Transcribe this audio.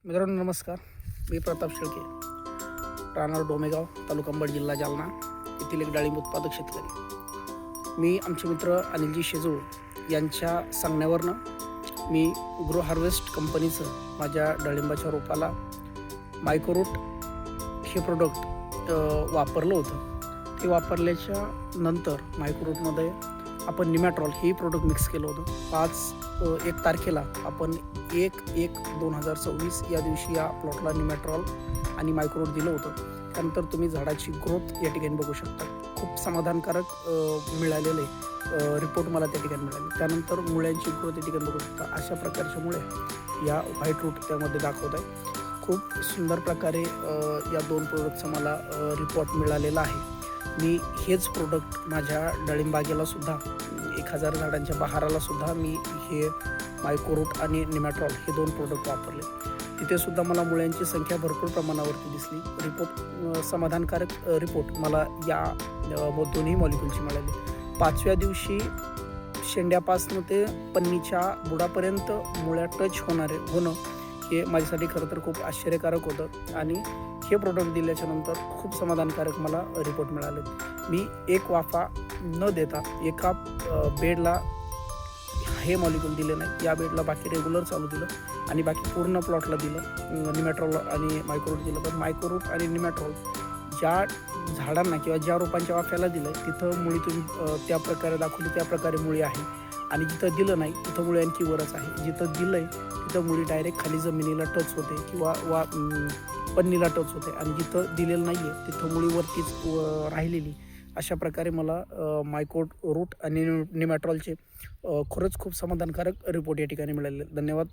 मित्रांनो नमस्कार. मी प्रताप शेळके, राहणार डोमेगाव, तालुका अंबड, जिल्हा जालना येथील एक डाळिंब उत्पादक शेतकरी. मी आमचे मित्र अनिलजी शेजूळ यांच्या सांगण्यावरनं मी ग्रो हार्वेस्ट कंपनीचं माझ्या डाळिंबाच्या रोपाला मायक्रोरूट हे प्रोडक्ट वापरलं होतं. ते वापरल्याच्या नंतर मायक्रोरूटमध्ये आपण निमॅट्रॉल हे प्रोडक्ट मिक्स केलं होतं. 1 तारखेला आपण 1/1/2026 या दिवशी या प्लॉटला निमॅट्रॉल आणि मायक्रोरूट दिलं होतं. त्यानंतर तुम्ही झाडाची ग्रोथ या ठिकाणी बघू शकता. खूप समाधानकारक मिळालेले रिपोर्ट मला त्या ठिकाणी मिळाले. त्यानंतर मुळ्यांची ग्रोथ या ठिकाणी बघू शकता. अशा प्रकारच्या मुळे या व्हाईट रूट त्यामध्ये दाखवत आहे. खूप सुंदर प्रकारे या 2 प्रोडक्टचा मला रिपोर्ट मिळालेला आहे. मी हेच प्रोडक्ट माझ्या डाळिंबागेला सुद्धा 1000 झाडांच्या बहाराला मी हे मायक्रोरूट आणि निमॅट्रॉल हे 2 प्रोडक्ट वापरले. तिथे सुद्धा मला मुळ्यांची संख्या भरपूर प्रमाणावरती दिसली. रिपोर्ट समाधानकारक रिपोर्ट मला या दोन्ही मॉलिक्यूलची मिळाली. 5व्या दिवशी शेंड्यापासून ते पन्नीच्या बुडापर्यंत मुळ्या टच होणं हे माझ्यासाठी खरं तर खूप आश्चर्यकारक होतं. आणि हे प्रोडक्ट दिल्याच्या नंतर खूप समाधानकारक मला रिपोर्ट मिळाले. मी एक वाफा न देता एका बेडला हे मॉलिक्यूल दिले नाही. या बेडला बाकी रेग्युलर चालू दिलं आणि बाकी पूर्ण प्लॉटला दिलं निमॅट्रॉल आणि मायक्रोरूट दिलं. पण मायक्रोरूट आणि निमॅट्रॉल ज्या झाडांना किंवा ज्या रोपांच्या वाफ्याला दिलं तिथं मुळी तुम्ही त्या प्रकारे दाखवली त्या प्रकारे मुळी आहे. आणि जिथं दिलं नाही तिथं मुळी आणखी वरच आहे. जिथं दिलं आहे तिथं मुळी डायरेक्ट खाली जमिनीला टच होते किंवा पन्नीला टच होते. आणि जिथं दिलेलं नाही आहे तिथं मुळीवरतीच राहिलेली. अशा प्रकारे मला मायक्रोरूट आणि निमॅट्रॉलचे खरंच खूप समाधानकारक रिपोर्ट या ठिकाणी मिळाले. धन्यवाद.